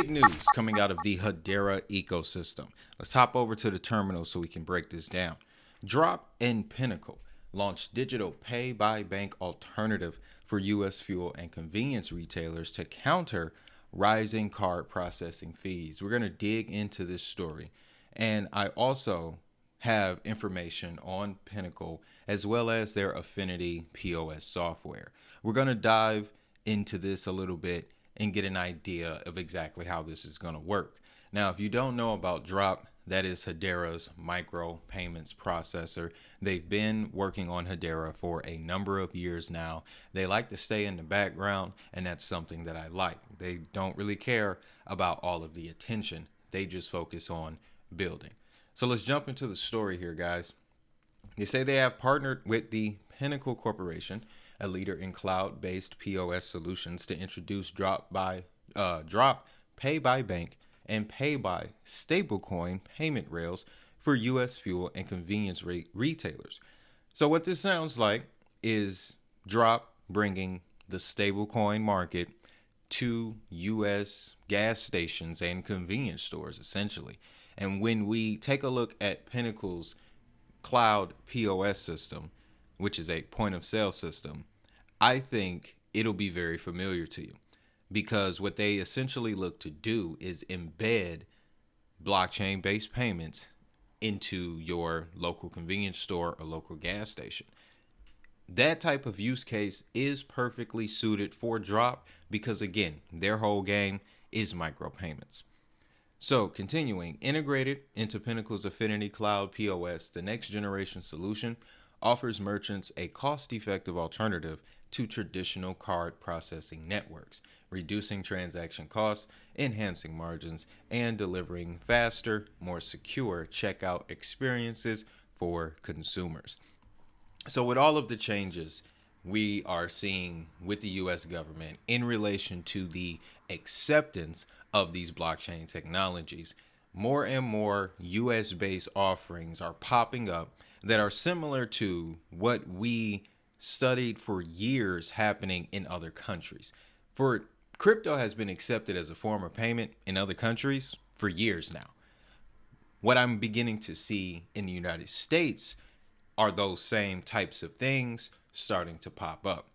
Big news coming out of the Hedera ecosystem. Let's hop over to the terminal so we can break this down. Dropp and Pinnacle launched digital pay by bank alternative for US fuel and convenience retailers to counter rising card processing fees. We're going to dig into this story. And I also have information on Pinnacle as well as their Affinity POS software. We're going to dive into this a little bit and get an idea of exactly how this is going to work. Now, if you don't know about Dropp, that is Hedera's micro payments processor. They've been working on Hedera for a number of years now. They like to stay in the background, and that's something that I like. They don't really care about all of the attention. They just focus on building. So let's jump into the story here, guys. They say they have partnered with the Pinnacle Corporation, a leader in cloud-based POS solutions, to introduce Dropp Pay by Bank and Pay by Stablecoin payment rails for U.S. fuel and convenience retailers. So what this sounds like is Dropp bringing the stablecoin market to U.S. gas stations and convenience stores, essentially. And when we take a look at Pinnacle's cloud POS system, which is a point of sale system, I think it'll be very familiar to you because what they essentially look to do is embed blockchain based payments into your local convenience store or local gas station. That type of use case is perfectly suited for Dropp because, again, their whole game is micropayments. So, continuing, integrated into Pinnacle's Affinity Cloud POS, the next generation solution offers merchants a cost-effective alternative to traditional card processing networks, reducing transaction costs, enhancing margins, and delivering faster, more secure checkout experiences for consumers. So, with all of the changes we are seeing with the US government in relation to the acceptance of these blockchain technologies, more and more US based offerings are popping up that are similar to what we studied for years happening in other countries. For crypto has been accepted as a form of payment in other countries for years now. What I'm beginning to see in the United States are those same types of things starting to pop up.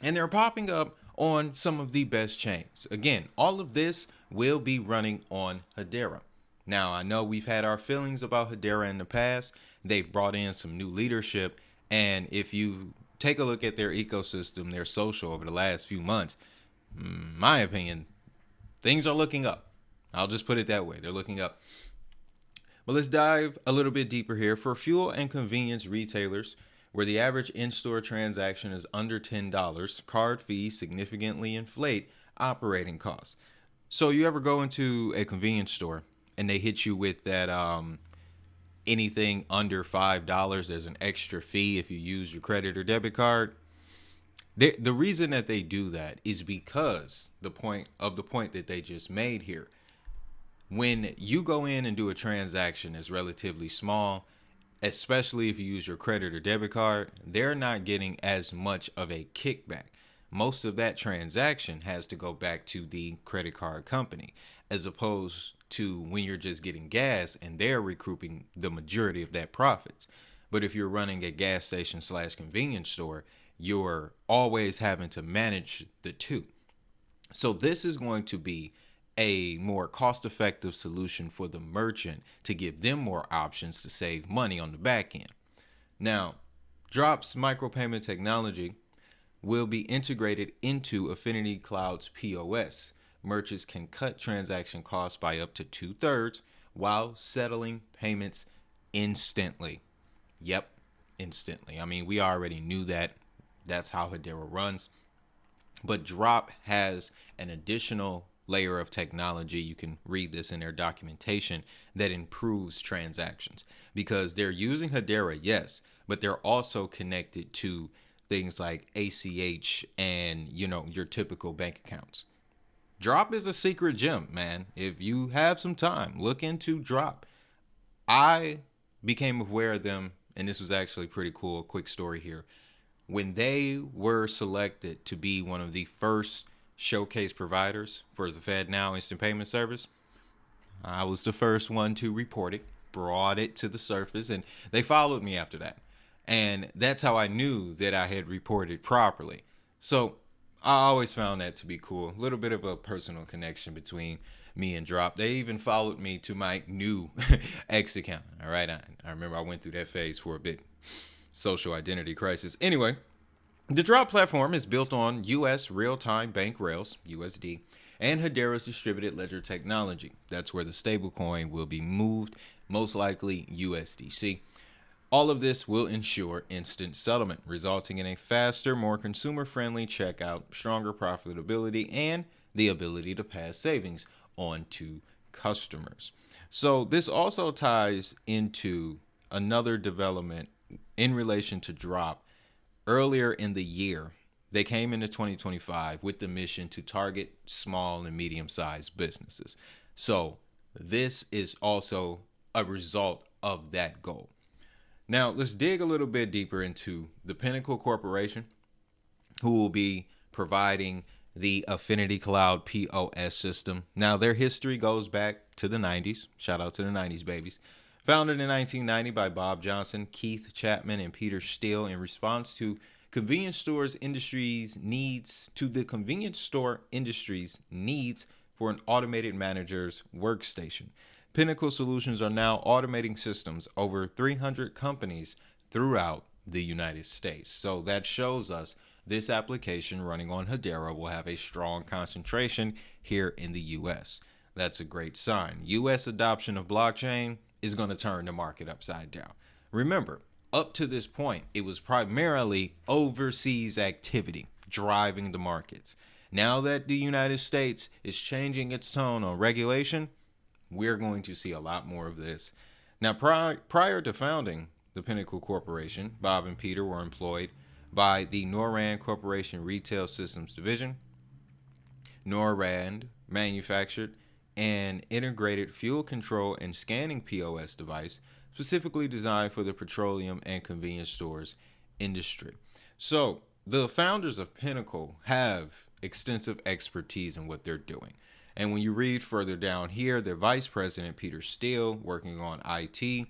And they're popping up on some of the best chains. Again, all of this will be running on Hedera. Now, I know we've had our feelings about Hedera in the past. They've brought in some new leadership. And if you take a look at their ecosystem, their social over the last few months, my opinion, things are looking up. I'll just put it that way. They're looking up. But let's dive a little bit deeper here. For fuel and convenience retailers, where the average in-store transaction is under $10, card fees significantly inflate operating costs. So you ever go into a convenience store and they hit you with that anything under $5, there's an extra fee if you use your credit or debit card? The reason that they do that is because the point that they just made here. When you go in and do a transaction that's relatively small, especially if you use your credit or debit card, they're not getting as much of a kickback. Most of that transaction has to go back to the credit card company, as opposed to when you're just getting gas and they're recouping the majority of that profits. But if you're running a gas station / convenience store, you're always having to manage the two. So this is going to be a more cost-effective solution for the merchant to give them more options to save money on the back end. Now, Dropp's micropayment technology will be integrated into Affinity Cloud's POS. Merchants can cut transaction costs by up to 2/3 while settling payments instantly. Yep, instantly. I mean, we already knew that. That's how Hedera runs. But Dropp has an additional layer of technology. You can read this in their documentation that improves transactions because they're using Hedera, yes, but they're also connected to things like ACH and, your typical bank accounts. Dropp is a secret gem, man. If you have some time, look into Dropp. I became aware of them, and this was actually pretty cool. A quick story here. When they were selected to be one of the first showcase providers for the FedNow instant payment service. I was the first one to report it, brought it to the surface, and they followed me after that. And that's how I knew that I had reported properly. So I always found that to be cool. A little bit of a personal connection between me and Dropp. They even followed me to my new X account. All right. I remember I went through that phase for a bit. Social identity crisis. Anyway, the Dropp platform is built on U.S. real-time bank rails, USD, and Hedera's distributed ledger technology. That's where the stablecoin will be moved, most likely USDC. All of this will ensure instant settlement, resulting in a faster, more consumer-friendly checkout, stronger profitability, and the ability to pass savings on to customers. So this also ties into another development in relation to Dropp. Earlier in the year, they came into 2025 with the mission to target small and medium-sized businesses. So this is also a result of that goal. Now, let's dig a little bit deeper into the Pinnacle Corporation, who will be providing the Affinity Cloud POS system. Now, their history goes back to the 90s. Shout out to the 90s babies. Founded in 1990 by Bob Johnson, Keith Chapman, and Peter Steele in response to the convenience store industry's needs for an automated manager's workstation. Pinnacle Solutions are now automating systems over 300 companies throughout the United States. So that shows us this application running on Hedera will have a strong concentration here in the U.S. That's a great sign. U.S. adoption of blockchain is going to turn the market upside down. Remember, up to this point, it was primarily overseas activity driving the markets. Now that the United States is changing its tone on regulation, we're going to see a lot more of this. Now, prior to founding the Pinnacle Corporation, Bob and Peter were employed by the NORAD Corporation Retail Systems Division. NORAD manufactured an integrated fuel control and scanning POS device specifically designed for the petroleum and convenience stores industry. So the founders of Pinnacle have extensive expertise in what they're doing. And when you read further down here, their vice president, Peter Steele, working on IT,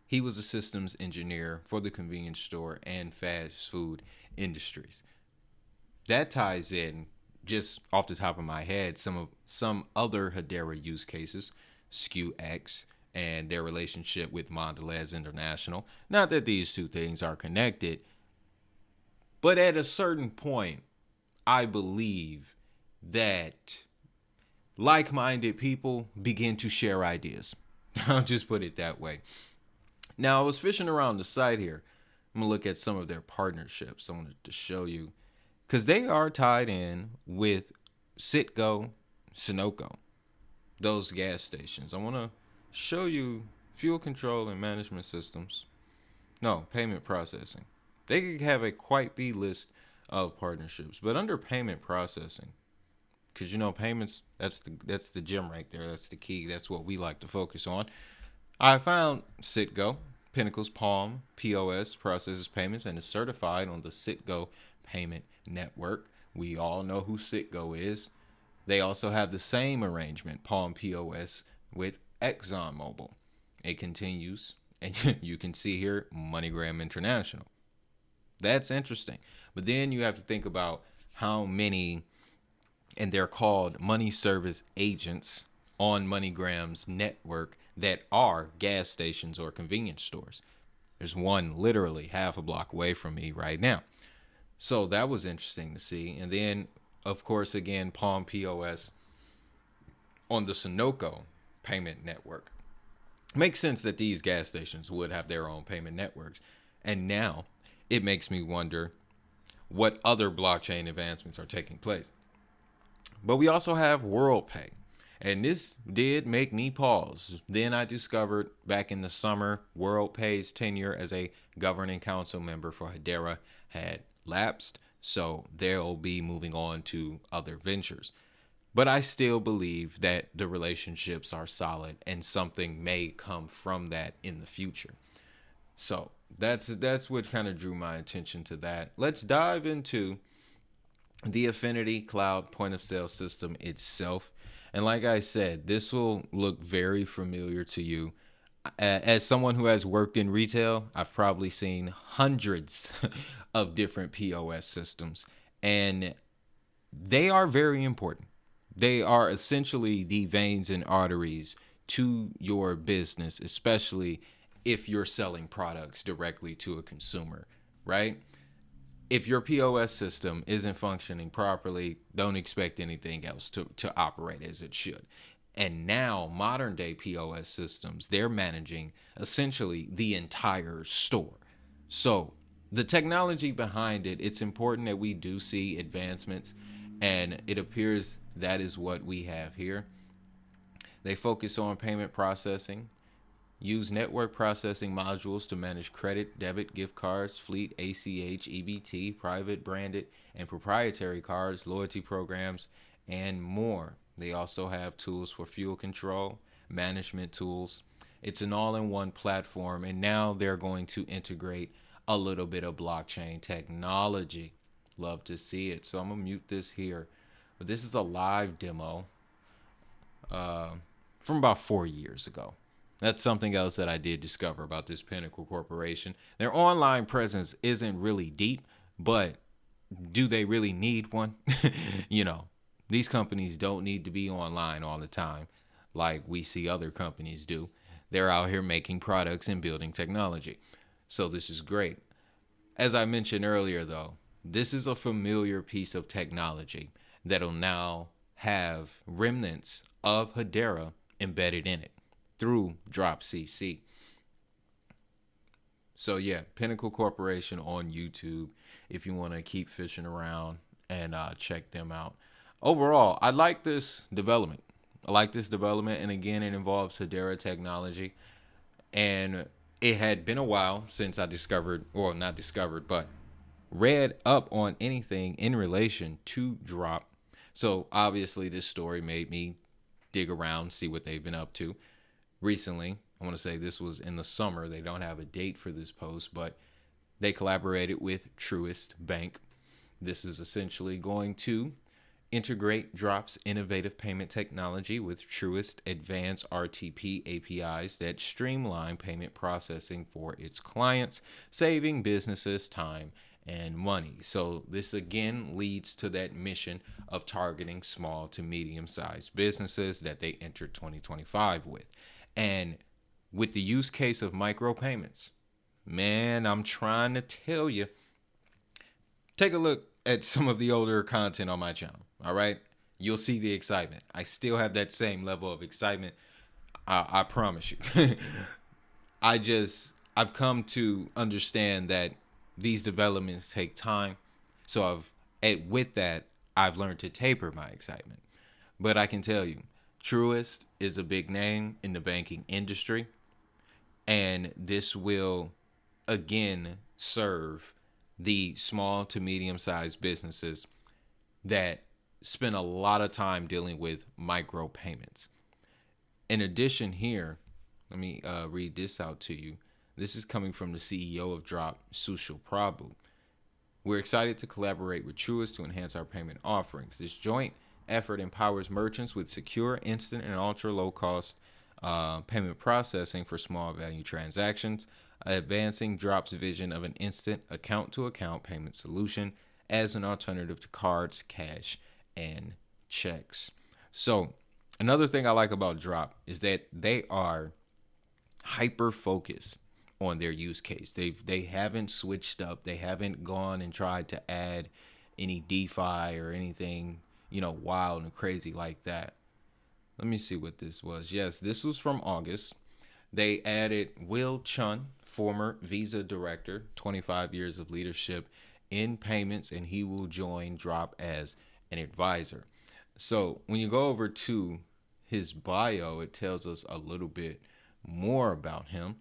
he was a systems engineer for the convenience store and fast food industries. That ties in, just off the top of my head, some other Hedera use cases, SKUX, and their relationship with Mondelez International. Not that these two things are connected, but at a certain point, I believe that like-minded people begin to share ideas. I'll just put it that way. Now, I was fishing around the site here. I'm going to look at some of their partnerships. I wanted to show you, because they are tied in with Citgo, Sunoco, those gas stations. I want to show you fuel control and management systems. No, payment processing. They could have quite the list of partnerships. But under payment processing, because payments, that's the gem right there. That's the key. That's what we like to focus on. I found Citgo, Pinnacle's Palm POS processes payments and is certified on the Citgo payment network. We all know who Citgo is. They also have the same arrangement, Palm POS, with ExxonMobil. It continues, and you can see here, MoneyGram International. That's interesting. But then you have to think about how many, and they're called money service agents on MoneyGram's network that are gas stations or convenience stores. There's one literally half a block away from me right now. So that was interesting to see. And then, of course, again, Palm POS on the Sunoco payment network. Makes sense that these gas stations would have their own payment networks. And now it makes me wonder what other blockchain advancements are taking place. But we also have WorldPay. And this did make me pause. Then I discovered back in the summer, WorldPay's tenure as a governing council member for Hedera had lapsed. So they'll be moving on to other ventures. But I still believe that the relationships are solid and something may come from that in the future. So that's what kind of drew my attention to that. Let's dive into the Affinity Cloud point of sale system itself. And like I said, this will look very familiar to you. As someone who has worked in retail, I've probably seen hundreds of different POS systems, and they are very important. They are essentially the veins and arteries to your business, especially if you're selling products directly to a consumer, right? If your POS system isn't functioning properly, don't expect anything else to operate as it should. And now, modern day POS systems, they're managing essentially the entire store. So, the technology behind it, it's important that we do see advancements, and it appears that is what we have here. They focus on payment processing, use network processing modules to manage credit, debit, gift cards, fleet, ACH, EBT, private, branded, and proprietary cards, loyalty programs, and more. They also have tools for fuel control, management tools. It's an all in one platform, and now they're going to integrate a little bit of blockchain technology. Love to see it. So I'm going to mute this here. But this is a live demo from about 4 years ago. That's something else that I did discover about this Pinnacle Corporation. Their online presence isn't really deep, but do they really need one? you know, these companies don't need to be online all the time like we see other companies do. They're out here making products and building technology. So this is great. As I mentioned earlier, though, this is a familiar piece of technology that'll now have remnants of Hedera embedded in it through Drop CC. So yeah, Pinnacle Corporation on YouTube if you want to keep fishing around and check them out. Overall, I like this development. And again, it involves Hedera technology. And it had been a while since I discovered, or not discovered, but read up on anything in relation to Drop. So obviously, this story made me dig around, see what they've been up to recently. I want to say this was in the summer. They don't have a date for this post, but they collaborated with Truist Bank. This is essentially going to integrate Drop's innovative payment technology with Truist advanced RTP APIs that streamline payment processing for its clients, saving businesses time and money. So this again leads to that mission of targeting small to medium-sized businesses that they entered 2025 with. And with the use case of micropayments, man, I'm trying to tell you, take a look at some of the older content on my channel. All right. You'll see the excitement. I still have that same level of excitement. I promise you. I've come to understand that these developments take time. So with that, I've learned to taper my excitement. But I can tell you, Truist is a big name in the banking industry. And this will, again, serve the small to medium-sized businesses that spend a lot of time dealing with micropayments. In addition here, let me read this out to you. This is coming from the CEO of Drop, Sushil Prabhu. We're excited to collaborate with Truist to enhance our payment offerings. This joint effort empowers merchants with secure, instant, and ultra low-cost payment processing for small value transactions, advancing Drop's vision of an instant account-to-account payment solution as an alternative to cards, cash, and checks. So another thing I like about Drop is that they are hyper focused on their use case. They haven't switched up. They haven't gone and tried to add any DeFi or anything, wild and crazy like that. Let me see what this was. Yes, this was from August. They added Will Chun, former Visa director, 25 years of leadership in payments, and he will join Drop as an advisor. So when you go over to his bio, it tells us a little bit more about him.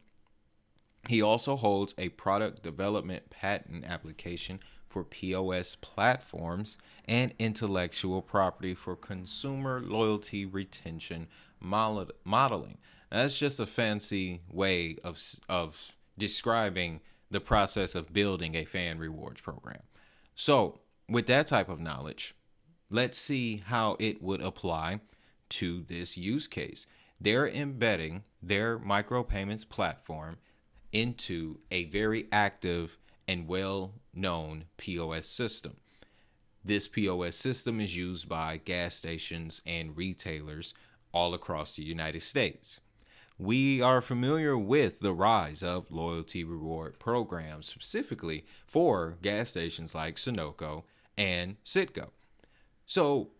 He also holds a product development patent application for POS platforms and intellectual property for consumer loyalty retention modeling. Now, that's just a fancy way of describing the process of building a fan rewards program. So with that type of knowledge, let's see how it would apply to this use case. They're embedding their micropayments platform into a very active and well known POS system. This POS system is used by gas stations and retailers all across the United States. We are familiar with the rise of loyalty reward programs, specifically for gas stations like Sunoco and Citgo. So,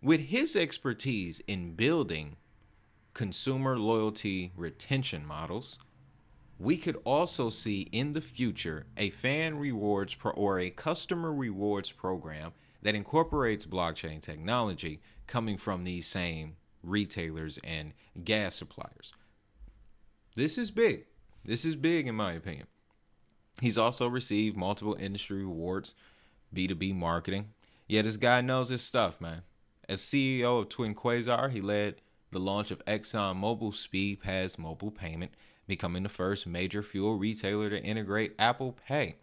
with his expertise in building consumer loyalty retention models, we could also see in the future a fan rewards or a customer rewards program that incorporates blockchain technology coming from these same retailers and gas suppliers. This is big. This is big in my opinion. He's also received multiple industry awards, B2B marketing. Yeah, this guy knows his stuff, man. As CEO of Twin Quasar, he led the launch of ExxonMobil Speed Pass mobile payment, becoming the first major fuel retailer to integrate Apple Pay.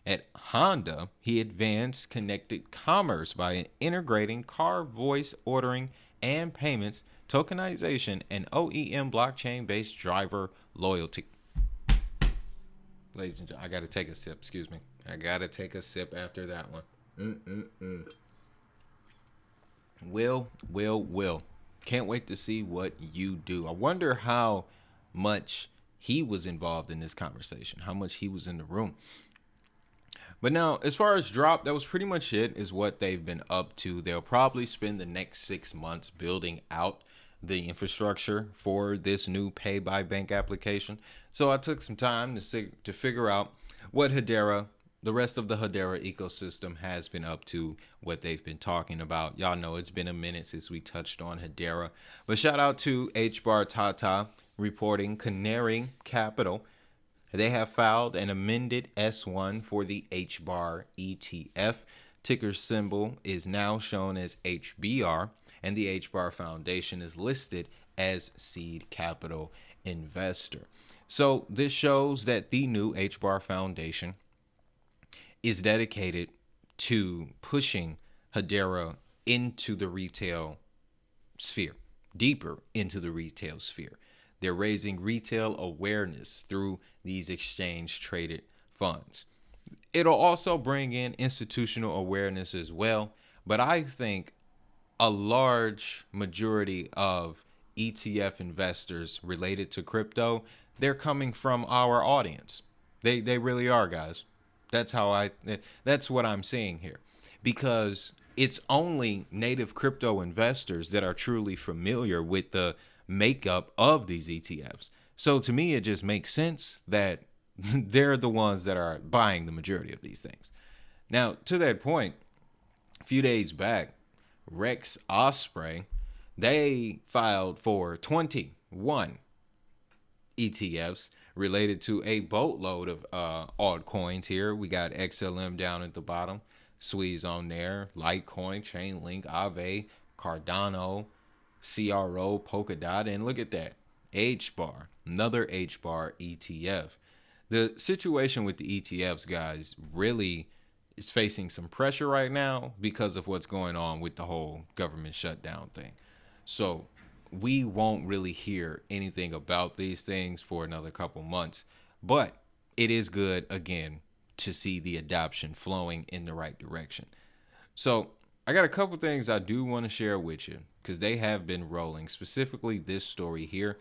At Honda, he advanced connected commerce by integrating car voice ordering and payments, tokenization, and OEM blockchain-based driver loyalty. Ladies and gentlemen, I got to take a sip. Excuse me. I got to take a sip after that one. Will. Can't wait to see what you do. I wonder how much he was involved in this conversation, how much he was in the room. But now, as far as Dropp, that was pretty much it, is what they've been up to. They'll probably spend the next 6 months building out the infrastructure for this new pay by bank application. So I took some time to figure out what the rest of the Hedera ecosystem has been up to, what they've been talking about. Y'all know it's been a minute since we touched on Hedera. But shout out to HBAR Tata reporting Canary Capital. They have filed an amended S1 for the HBAR ETF. Ticker symbol is now shown as HBR, and the HBAR Foundation is listed as seed capital investor. So this shows that the new HBAR Foundation is dedicated to pushing Hedera into the retail sphere, deeper into the retail sphere. They're raising retail awareness through these exchange traded funds. It'll also bring in institutional awareness as well, but I think a large majority of ETF investors related to crypto, they're coming from our audience. They really are, guys. That's what I'm seeing here, because it's only native crypto investors that are truly familiar with the makeup of these ETFs. So to me, it just makes sense that they're the ones that are buying the majority of these things. Now, to that point, a few days back, Rex Osprey, they filed for 21 ETFs related to a boatload of altcoins here. We got XLM down at the bottom, Squeeze on there, Litecoin, Chainlink, Aave, Cardano, CRO, Polkadot, and look at that, HBAR, another HBAR ETF. The situation with the ETFs, guys, really is facing some pressure right now because of what's going on with the whole government shutdown thing. So we won't really hear anything about these things for another couple months, but it is good, again, to see the adoption flowing in the right direction. So I got a couple things I do want to share with you because they have been rolling, specifically this story here.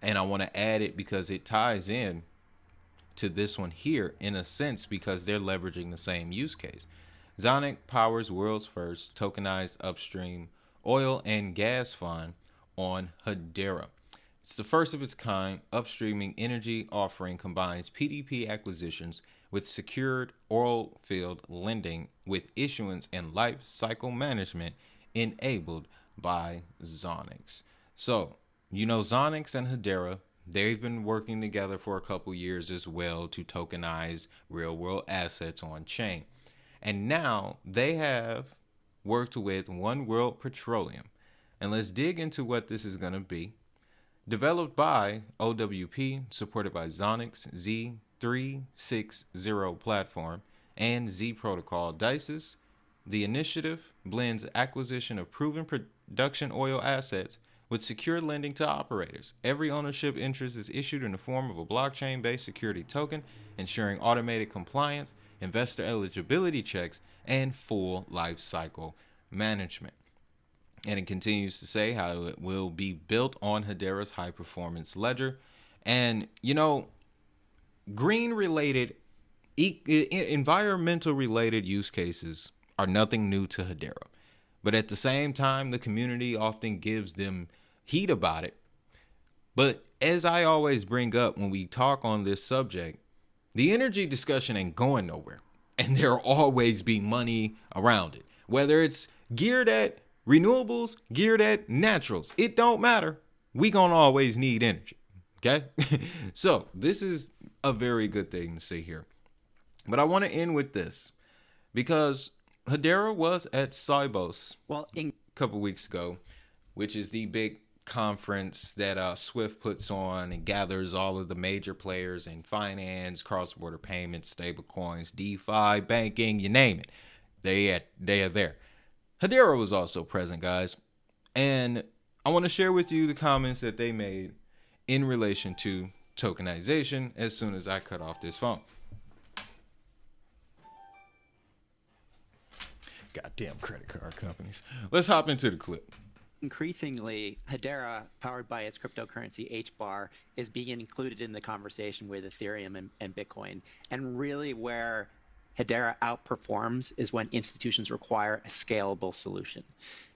And I want to add it because it ties in to this one here in a sense, because they're leveraging the same use case. Zonic powers world's first tokenized upstream oil and gas fund on Hedera. It's the first of its kind upstreaming energy offering, combines PDP acquisitions with secured oil field lending with issuance and life cycle management enabled by Zonix. So, Zonix and Hedera, they've been working together for a couple years as well to tokenize real world assets on chain. And now they have worked with One World Petroleum. And let's dig into what this is going to be. Developed by OWP, supported by Zonix Z360 platform, and Z Protocol. DICES, the initiative, blends acquisition of proven production oil assets with secure lending to operators. Every ownership interest is issued in the form of a blockchain-based security token, ensuring automated compliance, investor eligibility checks, and full life cycle management. And it continues to say how it will be built on Hedera's high-performance ledger. And, green-related, environmental-related use cases are nothing new to Hedera. But at the same time, the community often gives them heat about it. But as I always bring up when we talk on this subject, the energy discussion ain't going nowhere. And there'll always be money around it. Whether it's geared at renewables, geared at naturals, it don't matter. We gonna always need energy. Okay? So this is a very good thing to see here. But I want to end with this because Hedera was at Sibos a couple weeks ago, which is the big conference that Swift puts on and gathers all of the major players in finance, cross-border payments, stablecoins, DeFi, banking, you name it. They are there. Hedera was also present, guys. And I want to share with you the comments that they made in relation to tokenization as soon as I cut off this phone. Goddamn credit card companies. Let's hop into the clip. Increasingly, Hedera, powered by its cryptocurrency HBAR, is being included in the conversation with Ethereum and Bitcoin. And really where Hedera outperforms is when institutions require a scalable solution.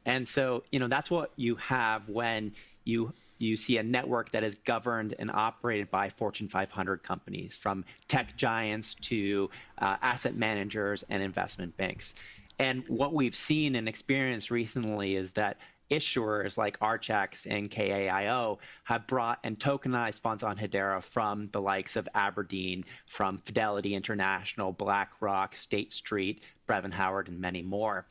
And so, that's what you have when you see a network that is governed and operated by Fortune 500 companies, from tech giants to asset managers and investment banks. And what we've seen and experienced recently is that issuers like Archax and KAIO have brought and tokenized funds on Hedera from the likes of Aberdeen, from Fidelity International, BlackRock, State Street, Brevin Howard, and many more.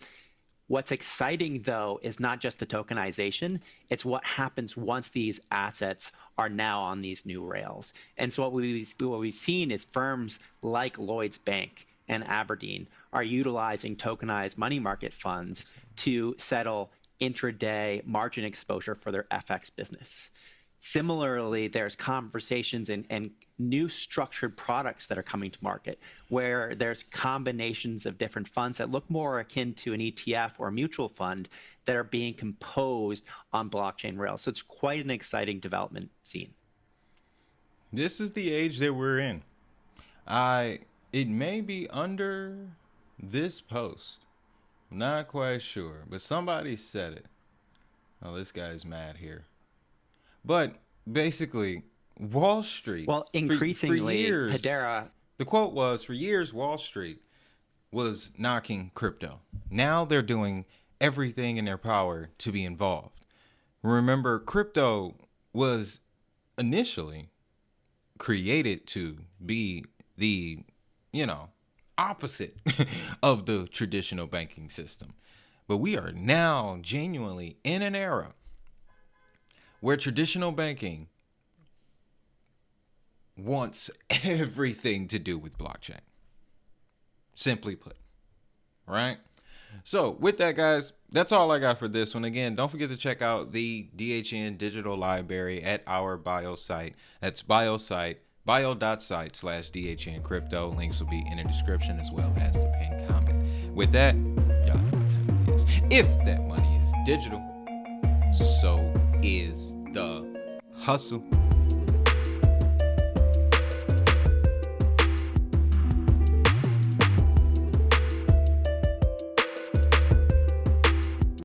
What's exciting, though, is not just the tokenization, it's what happens once these assets are now on these new rails. And so what we've seen is firms like Lloyds Bank and Aberdeen are utilizing tokenized money market funds to settle intraday margin exposure for their FX business. Similarly, there's conversations and new structured products that are coming to market where there's combinations of different funds that look more akin to an ETF or a mutual fund that are being composed on blockchain rails. So it's quite an exciting development scene. This is the age that we're in. It may be under this post. I'm not quite sure, but somebody said it. Oh, this guy's mad here. But basically, Wall Street. Well, increasingly, for years, Hedera. The quote was, for years, Wall Street was knocking crypto. Now they're doing everything in their power to be involved. Remember, crypto was initially created to be the, opposite of the traditional banking system. But we are now genuinely in an era where traditional banking wants everything to do with blockchain. Simply put. Right? So with that, guys, that's all I got for this one. Again, don't forget to check out the DHN digital library at our bio site. That's bio.site/DHN crypto. Links will be in the description as well as the pinned comment. With that, y'all know what time it is. If that money is digital, so is the hustle.